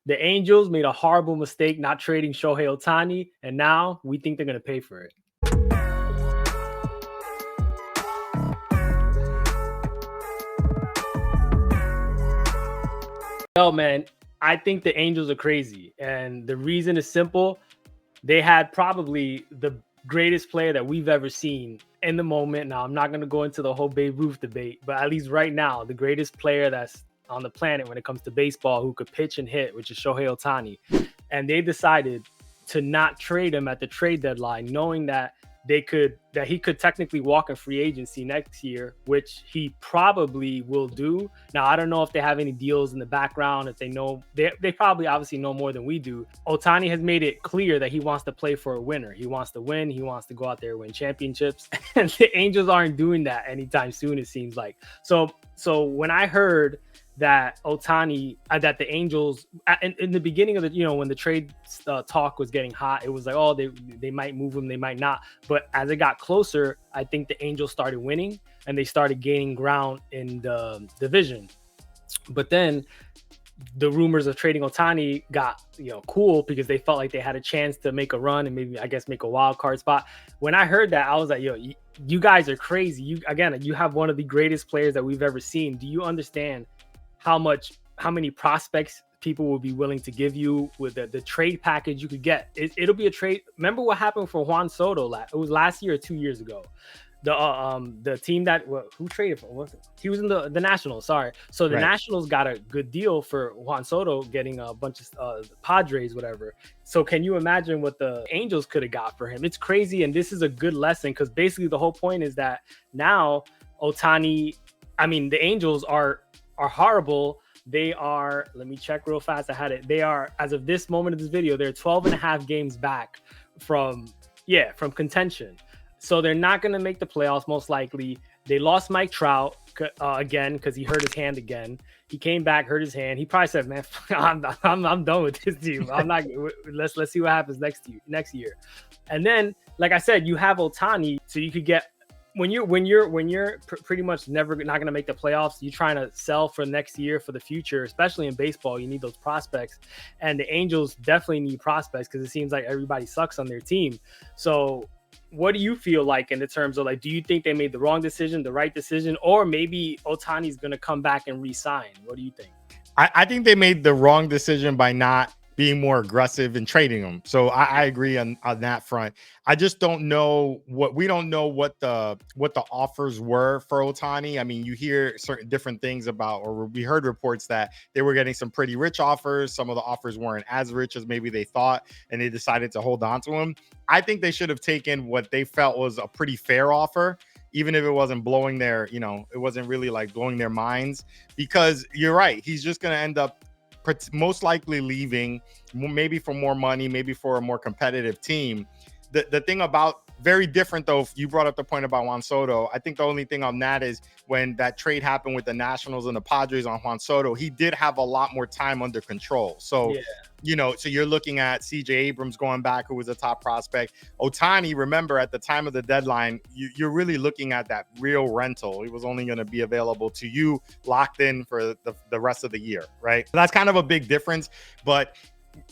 The Angels made a horrible mistake not trading Shohei Ohtani, and now we think they're going to pay for it. Yo, man, I think the Angels are crazy. And the reason is simple. They had probably the greatest player that we've ever seen in the moment. Now, I'm not going to go into the whole Babe Ruth debate, but at least right now, the greatest player that's on the planet when it comes to baseball who could pitch and hit, which is Shohei Ohtani. And they decided to not trade him at the trade deadline, knowing that he could technically walk in free agency next year, which he probably will do. Now, I don't know if they have any deals in the background, if they know, they probably obviously know more than we do. Ohtani has made it clear that he wants to play for a winner. He wants to win. He wants to go out there and win championships. And the Angels aren't doing that anytime soon, it seems like. So when I heard that Ohtani, that the Angels, in the beginning of the, when the trade talk was getting hot, it was like, oh, they might move him, they might not. But as it got closer, I think the Angels started winning and they started gaining ground in the division. But then the rumors of trading Ohtani got, cool because they felt like they had a chance to make a run and maybe, I guess, make a wild card spot. When I heard that, I was like, yo, you guys are crazy. You have one of the greatest players that we've ever seen. Do you understand how many prospects people will be willing to give you with the trade package you could get? It'll be a trade. Remember what happened for Juan Soto? It was last year or 2 years ago. The team that who traded for? He was in the Nationals. Sorry. So the Nationals got a good deal for Juan Soto, getting a bunch of Padres, whatever. So can you imagine what the Angels could have got for him? It's crazy, and this is a good lesson because basically the whole point is that now Ohtani, the Angels are horrible. They are, let me check real fast. I had it. They are, as of this moment of this video, they're 12 and a half games back from contention. So they're not going to make the playoffs most likely. They lost Mike Trout again because he hurt his hand again. He came back, hurt his hand. He probably said, "Man, I'm done with this team. I'm not. Let's see what happens next year." And then, like I said, you have Ohtani, so you could get. When you're pretty much not going to make the playoffs, you're trying to sell for next year, for the future, especially in baseball. You need those prospects, and the Angels definitely need prospects because it seems like everybody sucks on their team. So what do you feel like in the terms of, do you think they made the wrong decision, the right decision, or maybe Ohtani's going to come back and re-sign? What do you think? I think they made the wrong decision by not being more aggressive in trading them. So I agree on that front. I just don't know we don't know what the offers were for Ohtani. You hear certain different things about, or we heard reports that they were getting some pretty rich offers. Some of the offers weren't as rich as maybe they thought, and they decided to hold on to him. I think they should have taken what they felt was a pretty fair offer, even if it wasn't blowing their, it wasn't really blowing their minds, because you're right. He's just going to end up most likely leaving, maybe for more money, maybe for a more competitive team. The thing about, very different though, you brought up the point about Juan Soto. I think the only thing on that is when that trade happened with the Nationals and the Padres on Juan Soto, he did have a lot more time under control. So, so you're looking at CJ Abrams going back, who was a top prospect. Ohtani, remember, at the time of the deadline, you're really looking at that real rental. He was only going to be available to you, locked in for the rest of the year, right? So that's kind of a big difference. But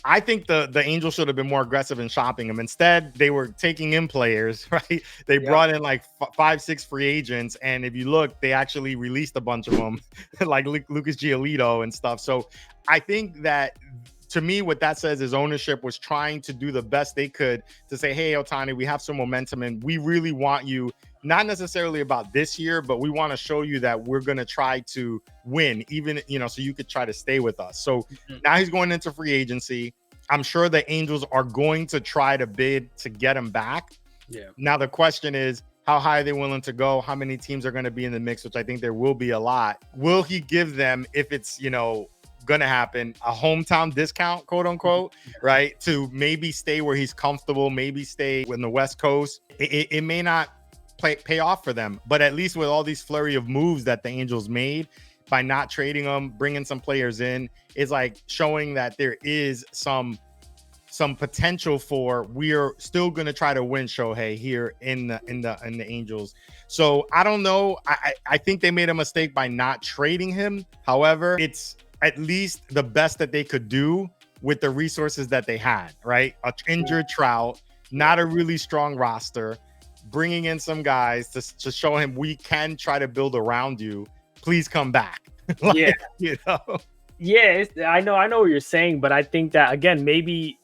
I think the Angels should have been more aggressive in shopping him. Instead, they were taking in players, right? They brought in 5-6 free agents. And if you look, they actually released a bunch of them, like Lucas Giolito and stuff. So I think that, to me, what that says is ownership was trying to do the best they could to say, hey, Ohtani, we have some momentum and we really want you, not necessarily about this year, but we want to show you that we're going to try to win, even, so you could try to stay with us. So now he's going into free agency. I'm sure the Angels are going to try to bid to get him back. Yeah. Now the question is, how high are they willing to go? How many teams are going to be in the mix, which I think there will be a lot. Will he give them, if it's, going to happen, a hometown discount, quote unquote, right? To maybe stay where he's comfortable, maybe stay in the West Coast. It may not pay off for them, but at least with all these flurry of moves that the Angels made by not trading them, bringing some players in, is showing that there is some potential for, we're still going to try to win, Shohei, here in the Angels. So I don't know. I think they made a mistake by not trading him. However, it's at least the best that they could do with the resources that they had, right? A injured Trout, not a really strong roster, bringing in some guys to show him we can try to build around you. Please come back. Yeah. You know? Yeah, I know what you're saying, but I think that again, maybe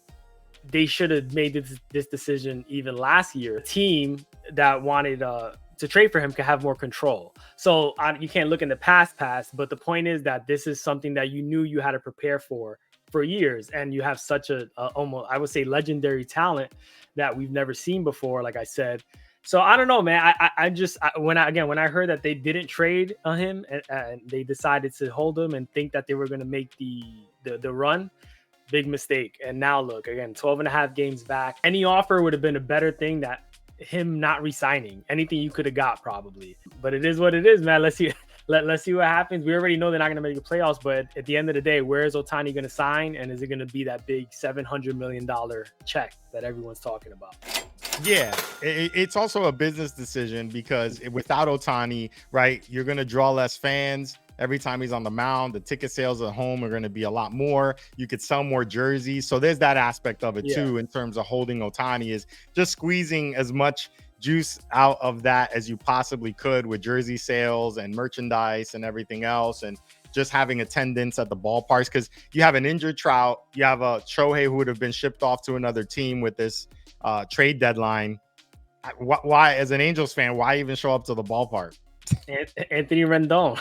they should have made this decision even last year. A team that wanted to trade for him could have more control. So you can't look in the past, but the point is that this is something that you knew you had to prepare for years, and you have such a almost, I would say, legendary talent that we've never seen before. Like I said, so I don't know, man. When I heard that they didn't trade on him and they decided to hold him and think that they were going to make the run, big mistake. And now look, again, 12 and a half games back. Any offer would have been a better thing that him not resigning. Anything you could have got probably. But it is what it is, man. Let's see. Let's see what happens. We already know they're not going to make the playoffs, but at the end of the day, where is Ohtani going to sign? And is it going to be that big $700 million check that everyone's talking about? Yeah, it's also a business decision because without Ohtani, right, you're going to draw less fans. Every time he's on the mound, the ticket sales at home are going to be a lot more. You could sell more jerseys. So there's that aspect of it too, in terms of holding Ohtani, is just squeezing as much juice out of that as you possibly could with jersey sales and merchandise and everything else, and just having attendance at the ballparks, because you have an injured Trout, you have a Shohei who would have been shipped off to another team with this trade deadline. Why, as an Angels fan, why even show up to the ballpark? Anthony Rendon.